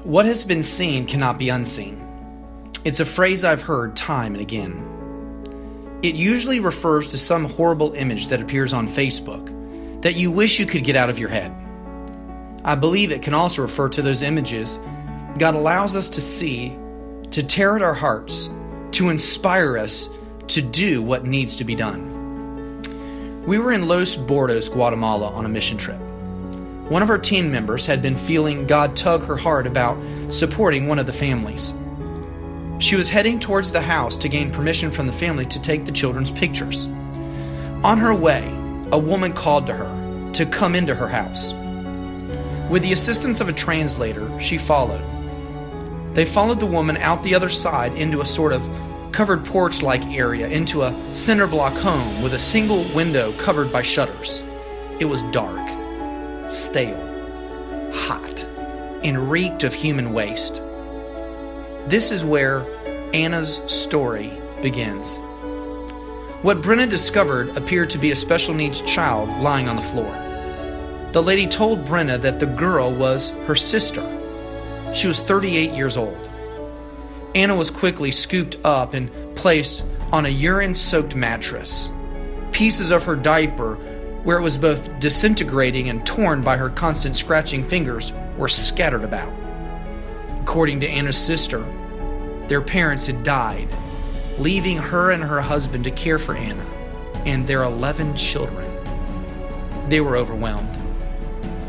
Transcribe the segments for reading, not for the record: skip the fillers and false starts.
What has been seen cannot be unseen. It's a phrase I've heard time and again. It usually refers to some horrible image that appears on Facebook that you wish you could get out of your head. I believe it can also refer to those images God allows us to see, to tear at our hearts, to inspire us to do what needs to be done. We were in Los Bordes, Guatemala on a mission trip. One of our team members had been feeling God tug her heart about supporting one of the families. She was heading towards the house to gain permission from the family to take the children's pictures. On her way, a woman called to her to come into her house. With the assistance of a translator, she followed. They followed the woman out the other side into a sort of covered porch-like area, into a cinder block home with a single window covered by shutters. It was dark, stale, hot, and reeked of human waste. This is where Anna's story begins. What Brenna discovered appeared to be a special needs child lying on the floor. The lady told Brenna that the girl was her sister. She was 38 years old. Anna was quickly scooped up and placed on a urine-soaked mattress. Pieces of her diaper, where it was both disintegrating and torn by her constant scratching fingers, were scattered about. According to Anna's sister, their parents had died, leaving her and her husband to care for Anna and their 11 children. They were overwhelmed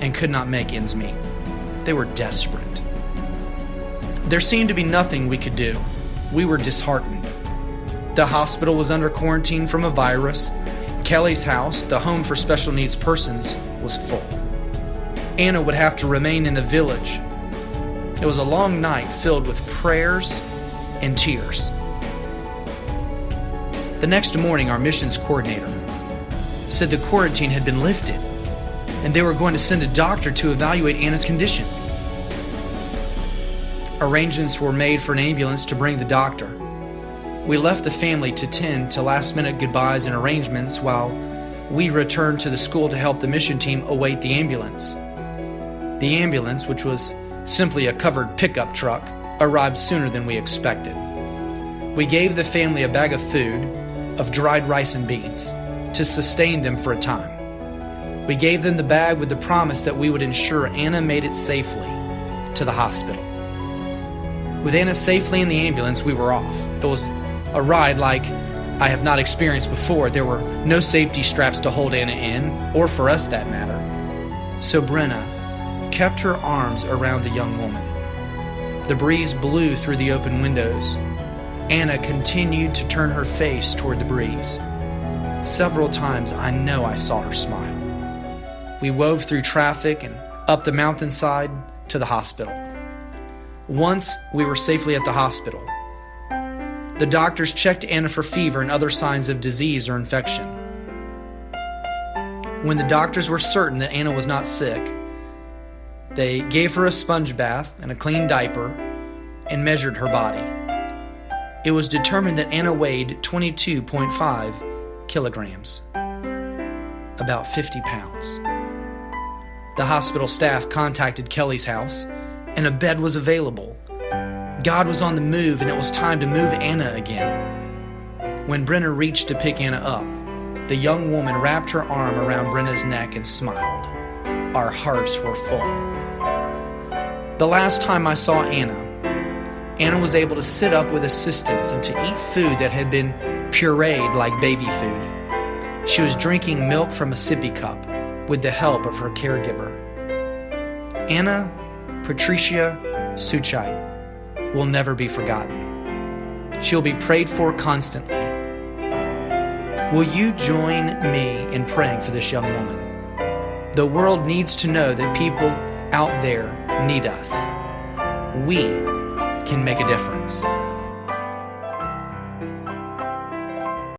and could not make ends meet. They were desperate. There seemed to be nothing we could do. We were disheartened. The hospital was under quarantine from a virus. Kelly's house, the home for special needs persons, was full. Anna would have to remain in the village. It was a long night filled with prayers and tears. The next morning, our missions coordinator said the quarantine had been lifted and they were going to send a doctor to evaluate Anna's condition. Arrangements were made for an ambulance to bring the doctor. We left the family to tend to last-minute goodbyes and arrangements while we returned to the school to help the mission team await the ambulance. The ambulance, which was simply a covered pickup truck, arrived sooner than we expected. We gave the family a bag of food, of dried rice and beans, to sustain them for a time. We gave them the bag with the promise that we would ensure Anna made it safely to the hospital. With Anna safely in the ambulance, we were off. It was a ride like I have not experienced before. There were no safety straps to hold Anna in, or for us that matter. So Brenna kept her arms around the young woman. The breeze blew through the open windows. Anna continued to turn her face toward the breeze. Several times I know I saw her smile. We wove through traffic and up the mountainside to the hospital. Once we were safely at the hospital, the doctors checked Anna for fever and other signs of disease or infection. When the doctors were certain that Anna was not sick, they gave her a sponge bath and a clean diaper and measured her body. It was determined that Anna weighed 22.5 kilograms, about 50 pounds. The hospital staff contacted Kelly's house, and a bed was available. God was on the move, and it was time to move Anna again. When Brenna reached to pick Anna up, the young woman wrapped her arm around Brenna's neck and smiled. Our hearts were full. The last time I saw Anna was able to sit up with assistants and to eat food that had been pureed like baby food. She was drinking milk from a sippy cup with the help of her caregiver. Anna Patricia Suchite will never be forgotten. She'll be prayed for constantly. Will you join me in praying for this young woman? The world needs to know that people out there need us. We can make a difference.